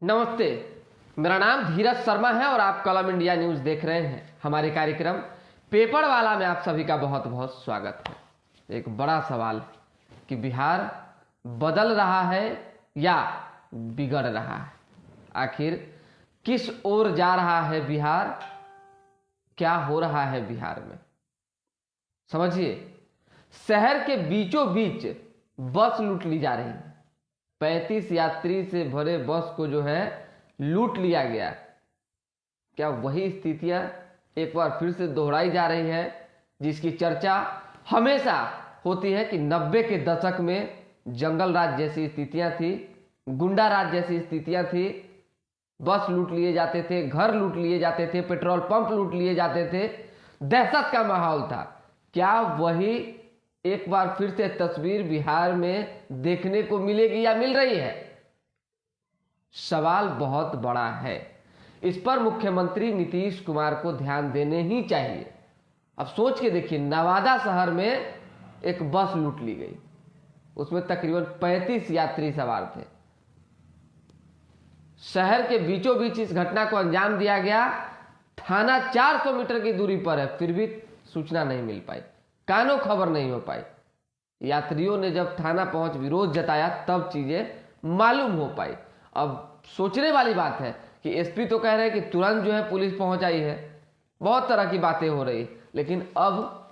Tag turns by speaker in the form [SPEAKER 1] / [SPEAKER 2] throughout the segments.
[SPEAKER 1] नमस्ते, मेरा नाम धीरज शर्मा है और आप कलम इंडिया न्यूज़ देख रहे हैं। हमारे कार्यक्रम पेपर वाला में आप सभी का बहुत बहुत स्वागत है। एक बड़ा सवाल है कि बिहार बदल रहा है या बिगड़ रहा है। आखिर किस ओर जा रहा है बिहार, क्या हो रहा है बिहार में, समझिए। शहर के बीचों बीच बस लूट ली जा रही है। 35 यात्री से भरे बस को जो है लूट लिया गया। क्या वही स्थितियां एक बार फिर से दोहराई जा रही है जिसकी चर्चा हमेशा होती है कि 90 के दशक में जंगल राज जैसी स्थितियां थी, गुंडा राज जैसी स्थितियां थी। बस लूट लिए जाते थे, घर लूट लिए जाते थे, पेट्रोल पंप लूट लिए जाते थे, दहशत का माहौल था। क्या वही एक बार फिर से तस्वीर बिहार में देखने को मिलेगी या मिल रही है? सवाल बहुत बड़ा है। इस पर मुख्यमंत्री नीतीश कुमार को ध्यान देने ही चाहिए। अब सोच के देखिए, नवादा शहर में एक बस लूट ली गई, उसमें तकरीबन 35 यात्री सवार थे। शहर के बीचों बीच इस घटना को अंजाम दिया गया। थाना 400 मीटर की दूरी पर है, फिर भी सूचना नहीं मिल पाई, कानो खबर नहीं हो पाई। यात्रियों ने जब थाना पहुंच विरोध जताया तब चीजें मालूम हो पाई। अब सोचने वाली बात है कि एसपी तो कह रहे हैं कि तुरंत जो है पुलिस पहुंच आई है, बहुत तरह की बातें हो रही, लेकिन अब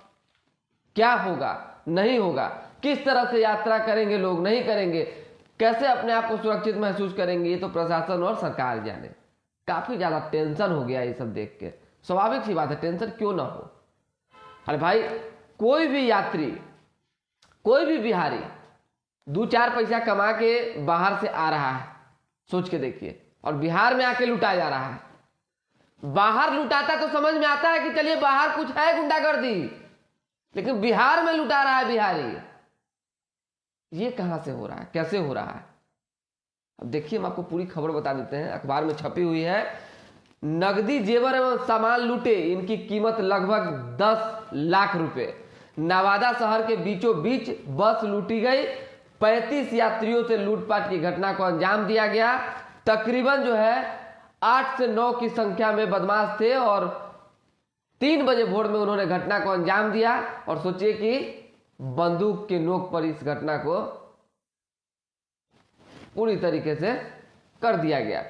[SPEAKER 1] क्या होगा, नहीं होगा, किस तरह से यात्रा करेंगे लोग, नहीं करेंगे, कैसे अपने आप को सुरक्षित महसूस करेंगे, ये तो प्रशासन और सरकार जाने। काफी ज्यादा टेंशन हो गया ये सब देख के। स्वाभाविक सी बात है, टेंशन क्यों ना हो। अरे भाई, कोई भी यात्री, कोई भी बिहारी 2-4 पैसा कमा के बाहर से आ रहा है, सोच के देखिए, और बिहार में आके लुटाया जा रहा है। बाहर लुटाता तो समझ में आता है कि चलिए बाहर कुछ है गुंडागर्दी, लेकिन बिहार में लुटा रहा है बिहारी। ये कहां से हो रहा है, कैसे हो रहा है? अब देखिए, हम आपको पूरी खबर बता देते हैं, अखबार में छपी हुई है। नगदी जेवर एवं सामान लूटे, इनकी कीमत लगभग 10 लाख रुपए। नवादा शहर के बीचों बीच बस लूटी गई। 35 यात्रियों से लूटपाट की घटना को अंजाम दिया गया। तकरीबन जो है 8 से 9 की संख्या में बदमाश थे और 3 बजे भोर में उन्होंने घटना को अंजाम दिया। और सोचिए कि बंदूक के नोक पर इस घटना को पूरी तरीके से कर दिया गया।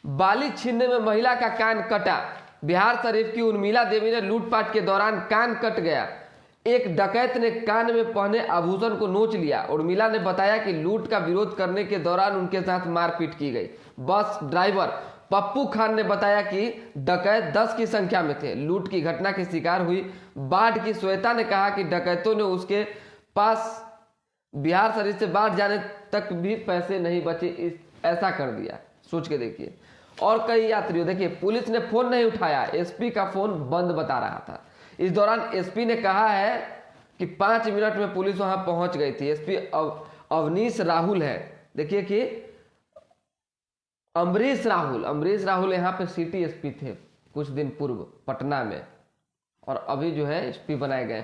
[SPEAKER 1] बाली छीनने में महिला का कान कटा। बिहार शरीफ की उर्मिला देवी ने लूटपाट के दौरान कान कट गया। एक डकैत ने कान में पहने आभूषण को नोच लिया। उर्मिला ने बताया कि लूट का विरोध करने के दौरान उनके साथ मारपीट की गई। बस ड्राइवर पप्पू खान ने बताया कि डकैत 10 की संख्या में थे। लूट की घटना की शिकार हुई बाढ़ की श्वेता ने कहा कि डकैतों ने उसके पास बिहार शरीफ से बाढ़ जाने तक भी पैसे नहीं बचे, ऐसा कर दिया। सोच के देखिए। और कई यात्रियों, देखिए, पुलिस ने फोन नहीं उठाया, एसपी का फोन बंद बता रहा था। इस दौरान एसपी ने कहा है कि 5 मिनट में पुलिस वहां पहुंच गई थी। एसपी अवनीश राहुल है, देखिए कि अमरीश राहुल यहाँ पे सिटी एसपी थे कुछ दिन पूर्व पटना में, और अभी जो है एसपी बनाए गए।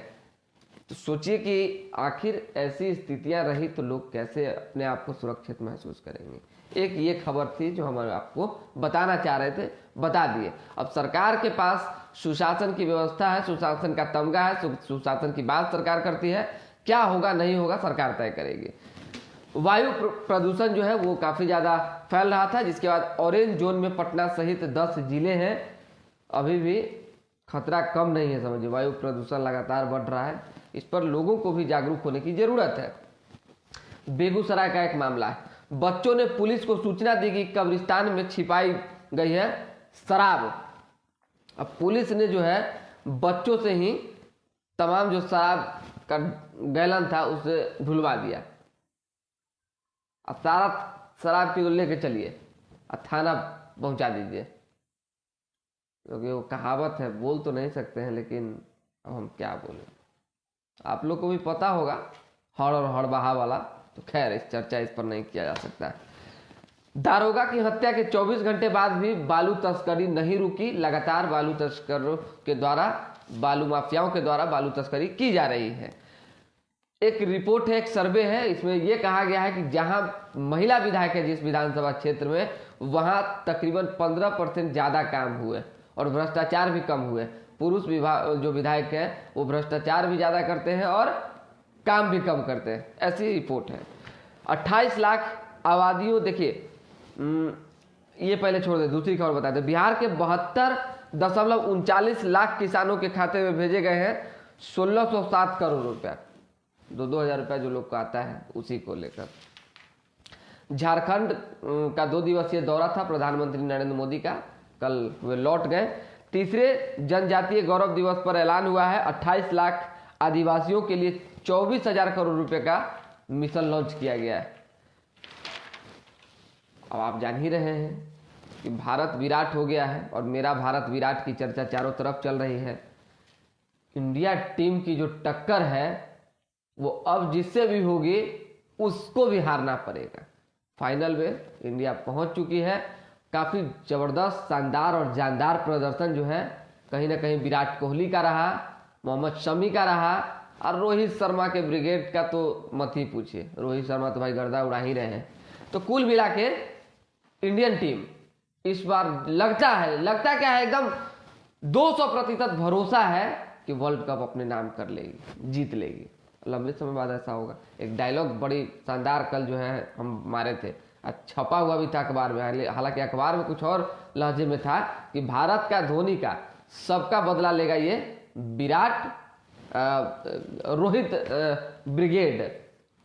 [SPEAKER 1] तो सोचिए कि आखिर ऐसी स्थितियां रही तो लोग कैसे अपने आप को सुरक्षित महसूस करेंगे। एक ये खबर थी जो हम आपको बताना चाह रहे थे, बता दिए। अब सरकार के पास सुशासन की व्यवस्था है, सुशासन का तमगा है, सुशासन की बात सरकार करती है। क्या होगा नहीं होगा सरकार तय करेगी। वायु प्रदूषण जो है वो काफी ज्यादा फैल रहा था, जिसके बाद ऑरेंज जोन में पटना सहित 10 जिले हैं। अभी भी खतरा कम नहीं है, समझिए। वायु प्रदूषण लगातार बढ़ रहा है, इस पर लोगों को भी जागरूक होने की जरूरत है। बेगूसराय का एक मामला है, बच्चों ने पुलिस को सूचना दी कि कब्रिस्तान में छिपाई गई है शराब। अब पुलिस ने जो है बच्चों से ही तमाम जो शराब का गैलन था उसे ढुलवा दिया। अब सारा शराब की लेके चलिए और थाना पहुंचा दीजिए, क्योंकि वो कहावत है, बोल तो नहीं सकते हैं, लेकिन अब हम क्या बोलें। आप लोग को भी पता होगा हड़ और हड़बहा वाला, तो खैर इस चर्चा इस पर नहीं किया जा सकता है। दारोगा की हत्या के 24 घंटे बाद भी बालू तस्करी नहीं रुकी। लगातार बालू तस्करों के द्वारा, बालू माफियाओं के द्वारा बालू तस्करी की जा रही है। एक रिपोर्ट है, एक सर्वे है, इसमें यह कहा गया है कि जहां महिला विधायक है जिस विधानसभा क्षेत्र में, वहां तकरीबन 15% ज़्यादा काम हुए और भ्रष्टाचार भी कम हुए। पुरुष जो विधायक है वो भ्रष्टाचार भी ज़्यादा करते हैं और काम भी कम करते हैं, ऐसी रिपोर्ट है। 28 लाख आबादियों, देखिए ये पहले छोड़ दे, दूसरी खबर बता दे। बिहार के 72.39 लाख किसानों के खाते में भेजे गए हैं 1607 करोड़ रुपया, 2-2 हज़ार रुपया जो लोग को आता है उसी को लेकर। झारखंड का 2 दिवसीय दौरा था प्रधानमंत्री नरेंद्र मोदी का, कल वे लौट गए। तीसरे जनजातीय गौरव दिवस पर ऐलान हुआ है 28 लाख आदिवासियों के लिए 24,000 करोड़ रुपए का मिशन लॉन्च किया गया है। अब आप जान ही रहे हैं कि भारत विराट हो गया है और मेरा भारत विराट की चर्चा चारों तरफ चल रही है। इंडिया टीम की जो टक्कर है वो अब जिससे भी होगी उसको भी हारना पड़ेगा। फाइनल में इंडिया पहुंच चुकी है। काफ़ी ज़बरदस्त, शानदार और जानदार प्रदर्शन जो है कहीं ना कहीं विराट कोहली का रहा, मोहम्मद शमी का रहा और रोहित शर्मा के ब्रिगेड का तो मत ही पूछिए। रोहित शर्मा तो भाई गर्दा उड़ा ही रहे हैं। तो कुल मिला के इंडियन टीम इस बार लगता क्या है, एकदम 200% भरोसा है कि वर्ल्ड कप अपने नाम कर लेगी, जीत लेगी। लंबे समय बाद ऐसा होगा। एक डायलॉग बड़ी शानदार कल जो है हम मारे थे, छपा हुआ भी था अखबार में, हालांकि अखबार में कुछ और लहजे में था कि भारत का, धोनी का सबका बदला लेगा ये विराट रोहित ब्रिगेड।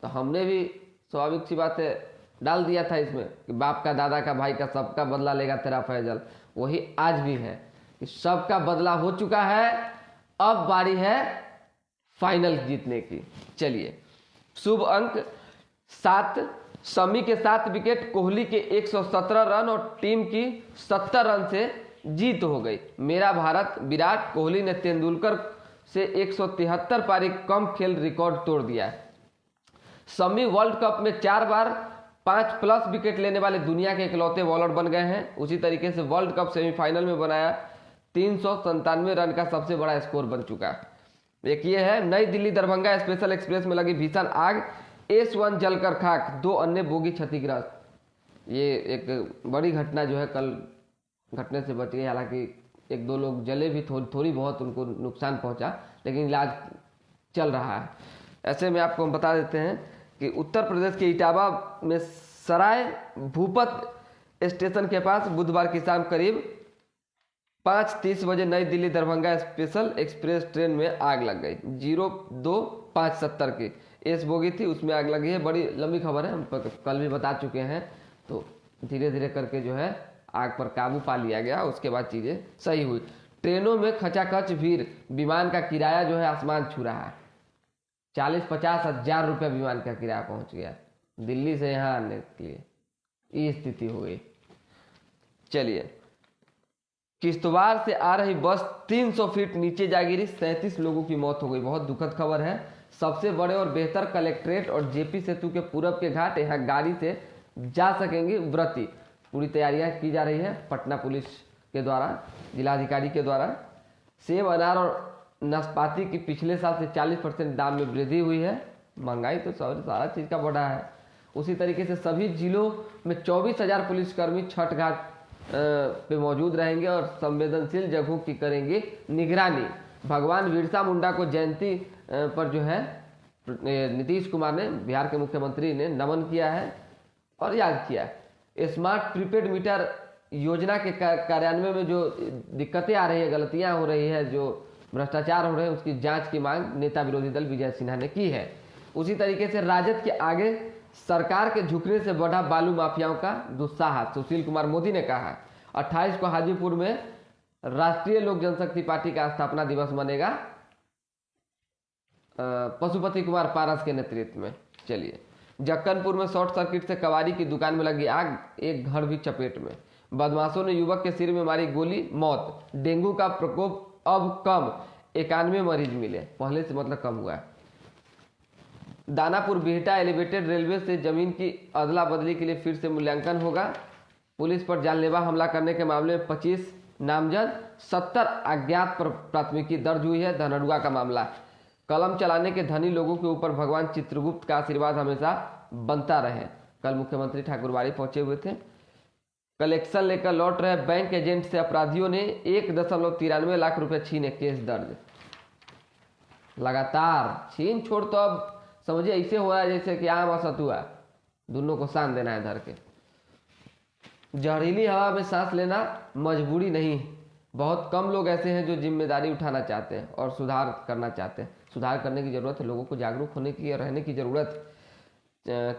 [SPEAKER 1] तो हमने भी स्वाभाविक सी बात है डाल दिया था इसमें कि बाप का, दादा का, भाई का सबका बदला लेगा तेरा फैजल। वही आज भी है कि सबका बदला हो चुका है, अब बारी है फाइनल जीतने की। चलिए, शुभ अंक 7, शमी के 7 विकेट, कोहली के 117 रन और टीम की 70 रन से जीत हो गई। मेरा भारत विराट कोहली ने तेंदुलकर से 173 पारी कम खेल रिकॉर्ड तोड़ दिया है। शमी वर्ल्ड कप में 4 बार 5+ विकेट लेने वाले दुनिया के इकलौते बॉलर बन गए हैं। उसी तरीके से वर्ल्ड कप सेमीफाइनल में बनाया 397 रन का सबसे बड़ा स्कोर बन चुका है। एक ये है, नई दिल्ली दरभंगा स्पेशल एक्सप्रेस में लगी भीषण आग, S1 जलकर खाक, 2 अन्य बोगी क्षतिग्रस्त। ये एक बड़ी घटना जो है कल घटने से बच गई। हालांकि 1-2 लोग जले भी, थोड़ी बहुत उनको नुकसान पहुंचा, लेकिन इलाज चल रहा है। ऐसे में आपको हम बता देते हैं कि उत्तर प्रदेश के इटावा में सराय भूपत स्टेशन के पास बुधवार की शाम करीब 5:30 बजे नई Delhi Darbhanga special express train में आग लग गई। 02570 की एस बोगी थी, उसमें आग लगी है। बड़ी लंबी खबर है, हम कल भी बता चुके हैं। तो धीरे धीरे करके जो है आग पर काबू पा लिया गया, उसके बाद चीज़ें सही हुई। ट्रेनों में खचाखच भीड़, विमान का किराया जो है आसमान छू रहा है। 40-50 हज़ार रुपये विमान का किराया पहुंच गया दिल्ली से यहाँ आने के लिए, ये स्थिति हो गई। चलिए, किश्तवाड़ से आ रही बस 300 फीट नीचे जा गिरी, 37 लोगों की मौत हो गई। बहुत दुखद खबर है। सबसे बड़े और बेहतर कलेक्ट्रेट और जेपी सेतु के पूरब के घाट, यहाँ गाड़ी से जा सकेंगे व्रती। पूरी तैयारियां की जा रही है पटना पुलिस के द्वारा, जिलाधिकारी के द्वारा। सेब, अनार और नाशपाती की पिछले साल से 40% दाम में वृद्धि हुई है। महंगाई तो सारा चीज़ का बढ़ा है। उसी तरीके से सभी जिलों में 24,000 पुलिसकर्मी छठ घाट पे मौजूद रहेंगे और संवेदनशील जगहों की करेंगे निगरानी। भगवान बिरसा मुंडा को जयंती पर जो है नीतीश कुमार ने, बिहार के मुख्यमंत्री ने नमन किया है और याद किया है। स्मार्ट प्रीपेड मीटर योजना के कार्यान्वयन में जो दिक्कतें आ रही है, गलतियां हो रही है, जो भ्रष्टाचार हो रहे हैं, उसकी जांच की मांग नेता विरोधी दल विजय सिन्हा ने की है। उसी तरीके से राजद के आगे सरकार के झुकने से बढ़ा बालू माफियाओं का दुस्साहस, सुशील कुमार मोदी ने कहा है। 28 को हाजीपुर में राष्ट्रीय लोक जनशक्ति पार्टी का स्थापना दिवस मनेगा, पशुपति कुमार पारस के नेतृत्व में। चलिए, जक्कनपुर में शॉर्ट सर्किट से कबाड़ी की दुकान में लगी आग, एक घर भी चपेट में। बदमाशों ने युवक के सिर में मारी गोली, मौत। डेंगू का प्रकोप अब कम, 91 मरीज मिले, पहले से मतलब कम हुआ है। दानापुर बिहटा एलिवेटेड रेलवे से जमीन की अदला बदली के लिए फिर से मूल्यांकन होगा। पुलिस पर जानलेवा हमला करने के मामले में 25 नामजद, 70 अज्ञात पर प्राथमिकी दर्ज हुई है। धनरुआ का मामला, कलम चलाने के धनी लोगों के ऊपर भगवान चित्रगुप्त का आशीर्वाद हमेशा बनता रहे। कल मुख्यमंत्री ठाकुरबाड़ी पहुंचे हुए थे। कलेक्शन लेकर लौट रहे बैंक एजेंट से अपराधियों ने 1.93 लाख रुपए छीने, केस दर्ज। लगातार छीन छोड़ तो अब समझिए ऐसे हो रहा है जैसे कि आम और सतुआ दोनों को सान देना है धर के। जहरीली हवा में सांस लेना मजबूरी नहीं। बहुत कम लोग ऐसे हैं जो जिम्मेदारी उठाना चाहते हैं और सुधार करना चाहते हैं। सुधार करने की जरूरत है, लोगों को जागरूक होने की और रहने की जरूरत।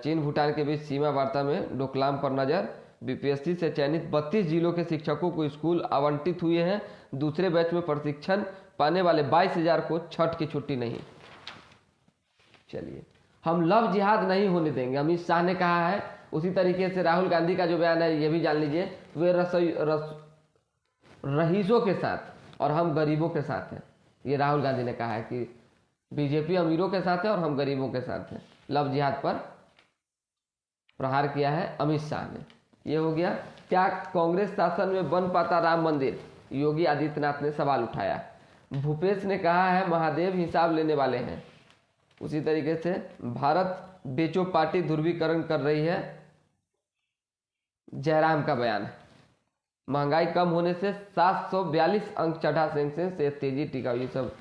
[SPEAKER 1] चीन भूटान के बीच सीमा वार्ता में डोकलाम पर नजर। बीपीएससी से चयनित 32 जिलों के शिक्षकों को स्कूल आवंटित हुए हैं। दूसरे बैच में प्रशिक्षण पाने वाले 22,000 को छठ की छुट्टी नहीं। चलिए, हम लव जिहाद नहीं होने देंगे, अमित शाह ने कहा है। उसी तरीके से राहुल गांधी का जो बयान है ये भी जान लीजिए। वे रईसों के साथ और हम गरीबों के साथ हैं। ये राहुल गांधी ने कहा है कि बीजेपी अमीरों के साथ है और हम गरीबों के साथ हैं। लव जिहाद पर प्रहार किया है अमित शाह ने। ये हो गया। क्या कांग्रेस शासन में बन पाता राम मंदिर, योगी आदित्यनाथ ने सवाल उठाया। भूपेश ने कहा है महादेव हिसाब लेने वाले हैं। उसी तरीके से भारत बेचो पार्टी ध्रुवीकरण कर रही है, जयराम का बयान है। महंगाई कम होने से 742 अंक चढ़ा सेंसेक्स, से तेजी टिका। ये सब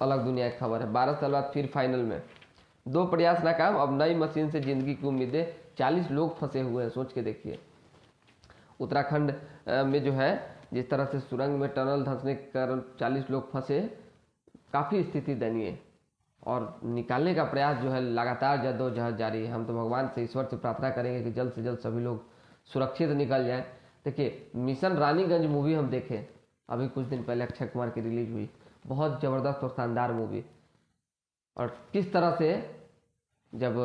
[SPEAKER 1] अलग दुनिया की खबर है। 12 साल बाद फिर फाइनल में 2 प्रयास नाकाम, अब नई मशीन से जिंदगी की उम्मीदें। 40 लोग फंसे हुए हैं, सोच के देखिए। उत्तराखंड में जो है जिस तरह से सुरंग में टनल धंसने के कारण 40 लोग फंसे, काफ़ी स्थिति दयनीय और निकालने का प्रयास जो है लगातार जद्दोजहद जारी है। हम तो भगवान से, ईश्वर से प्रार्थना करेंगे कि जल्द से जल्द सभी लोग सुरक्षित निकल जाएं। देखिए, मिशन रानीगंज मूवी हम देखें, अभी कुछ दिन पहले अक्षय कुमार की रिलीज हुई। बहुत ज़बरदस्त और शानदार मूवी। और किस तरह से जब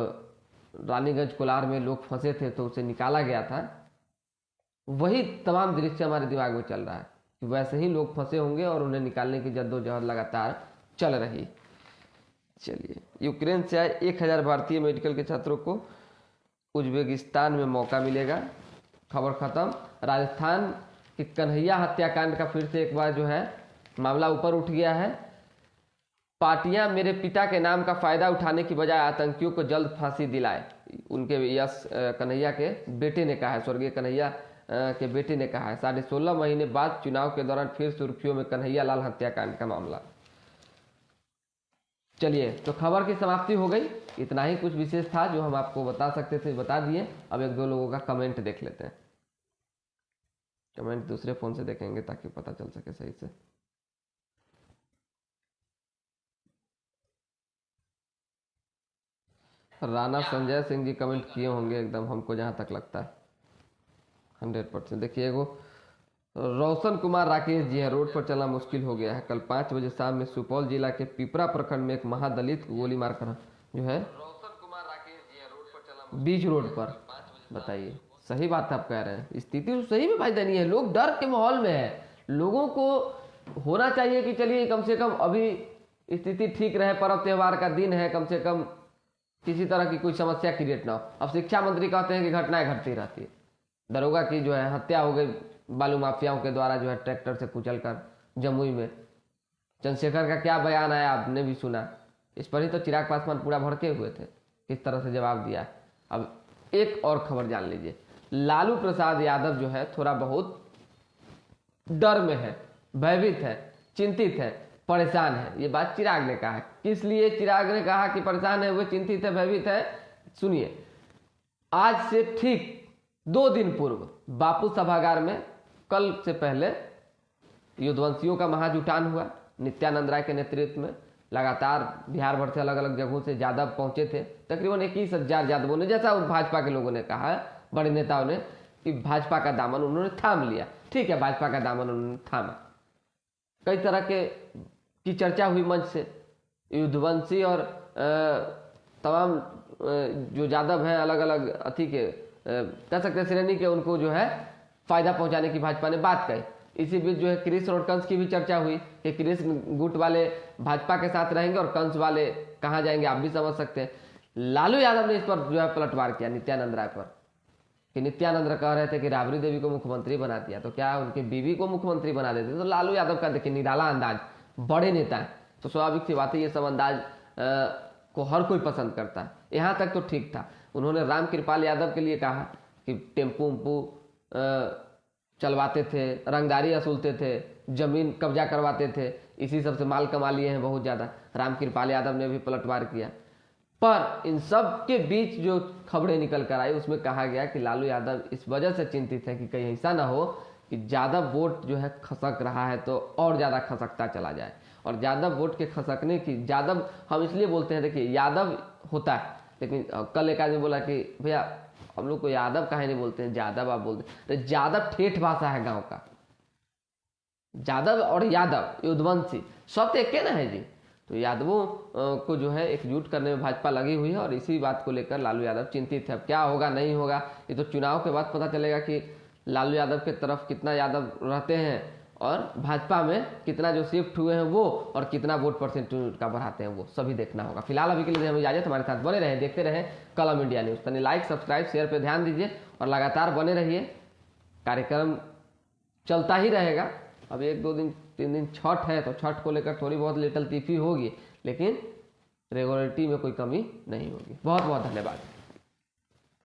[SPEAKER 1] रानीगंज कोलार में लोग फंसे थे तो उसे निकाला गया था, वही तमाम दृश्य हमारे दिमाग में चल रहा है कि वैसे ही लोग फंसे होंगे और उन्हें निकालने की जद्दोजहद लगातार चल रही। चलिए, यूक्रेन से आए 1000 भारतीय मेडिकल के छात्रों को उज्बेकिस्तान में मौका मिलेगा। खबर खत्म। राजस्थान के कन्हैया हत्याकांड का फिर से एक बार जो है मामला ऊपर उठ गया है। पार्टियां मेरे पिता के नाम का फायदा उठाने की बजाय आतंकियों को जल्द फांसी दिलाए, उनके यश कन्हैया के बेटे ने कहा है। स्वर्गीय कन्हैया के बेटे ने कहा है। 16.5 महीने बाद चुनाव के दौरान फिर सुर्खियों में कन्हैया लाल हत्याकांड का मामला। चलिए, तो खबर की समाप्ति हो गई। इतना ही कुछ विशेष था जो हम आपको बता सकते थे, बता दिए। अब 1-2 लोगों का कमेंट देख लेते हैं। कमेंट दूसरे फोन से देखेंगे ताकि पता चल सके सही से। राणा संजय सिंह जी कमेंट किए होंगे एकदम, हमको जहां तक लगता है 100%। देखिए, एगो रोशन कुमार राकेश जी है। रोड पर चलना मुश्किल हो गया है। कल 5 बजे शाम में सुपौल जिला के पिपरा प्रखंड में एक महादलित को गोली मारकर जो है रोशन कुमार राकेश जी है रोड पर चलना बीच रोड पर। बताइए, सही बात आप कह रहे हैं। स्थिति तो सही में भाई दयनीय है। लोग डर के माहौल में है। लोगों को होना चाहिए कि चलिए कम से कम अभी स्थिति ठीक रहे, पर्व त्यौहार का दिन है, कम से कम किसी तरह की कोई समस्या क्रिएट ना हो। अब शिक्षा मंत्री कहते हैं कि घटनाएं घटती रहती है। दरोगा की जो है हत्या हो गई बालू माफियाओं के द्वारा, जो है ट्रैक्टर से कुचलकर जमुई में। चंद्रशेखर का क्या बयान आया आपने भी सुना। इस पर ही तो चिराग पासवान पूरा भड़के हुए थे, किस तरह से जवाब दिया। अब एक और खबर जान लीजिए। लालू प्रसाद यादव जो है थोड़ा बहुत डर में है, भयभीत है, चिंतित है, परेशान है। ये बात चिराग ने कहा है। किस लिए चिराग ने कहा कि परेशान है, वे चिंतित है, भयभीत है? सुनिए, आज से ठीक 2 दिन पूर्व बापू सभागार में कल से पहले युद्धवंशियों का महाजुटान हुआ। नित्यानंद राय के नेतृत्व में लगातार बिहार भर से अलग अलग जगहों से यादव पहुंचे थे। तकरीबन 21,000 यादवों ने, जैसा भाजपा के लोगों ने कहा, बड़े नेताओं ने, कि भाजपा का दामन उन्होंने थाम लिया। ठीक है, भाजपा का दामन उन्होंने थामा। कई तरह के की चर्चा हुई मंच से। युद्धवंशी और तमाम जो यादव हैं अलग अलग अथी के कह सकते श्रेणी के, उनको जो है फायदा पहुंचाने की भाजपा ने बात कही। इसी बीच जो है कृष्ण और कंस की भी चर्चा हुई कि कृष्ण गुट वाले भाजपा के साथ रहेंगे और कंस वाले कहाँ जाएंगे, आप भी समझ सकते हैं। लालू यादव ने इस पर जो है पलटवार किया नित्यानंद राय पर, कि नित्यानंद राय कह रहे थे कि राबड़ी देवी को मुख्यमंत्री बना दिया तो क्या उनकी बीवी को मुख्यमंत्री बना देते। तो लालू यादव का देखिए निराला अंदाज, बड़े नेता तो स्वाभाविक सी बात है, ये सब अंदाज को हर कोई पसंद करता है। यहाँ तक तो ठीक था। उन्होंने राम कृपाल यादव के लिए कहा कि टेम्पू उम्पू चलवाते थे, रंगदारी वसूलते थे, जमीन कब्जा करवाते थे, इसी सब से माल कमा लिए हैं बहुत ज़्यादा। राम कृपाल यादव ने भी पलटवार किया। पर इन सब के बीच जो खबरें निकल कर आई उसमें कहा गया कि लालू यादव इस वजह से चिंतित है कि कहीं ऐसा ना हो कि ज़्यादा वोट जो है खसक रहा है तो और ज़्यादा खसकता चला जाए। और ज़्यादा वोट के खसकने की, यादव हम इसलिए बोलते हैं, देखिए यादव होता है, लेकिन कल एक आदमी बोला कि भैया हम लोग को यादव काहे नहीं बोलते हैं, यादव आप बोलते हैं। तो यादव ठेठ भाषा है गांव का। यादव और यादव युद्धवंशी सब तो एक ना है जी। तो यादवों को जो है एकजुट करने में भाजपा लगी हुई है और इसी बात को लेकर लालू यादव चिंतित है। अब क्या होगा नहीं होगा ये तो चुनाव के बाद पता चलेगा कि लालू यादव के तरफ कितना यादव रहते हैं और भाजपा में कितना जो शिफ्ट हुए हैं वो, और कितना वोट परसेंटेज का बढ़ाते हैं वो सभी देखना होगा। फिलहाल अभी के लिए हमें इजाजत, हमारे साथ बने रहें, देखते रहें कलम इंडिया न्यूज़। तनी लाइक सब्सक्राइब शेयर पे ध्यान दीजिए और लगातार बने रहिए। कार्यक्रम चलता ही रहेगा। अब 1-2 दिन 3 दिन छठ है तो छठ को लेकर थोड़ी बहुत लिटल तीफी होगी, लेकिन रेगुलरिटी में कोई कमी नहीं होगी। बहुत बहुत धन्यवाद।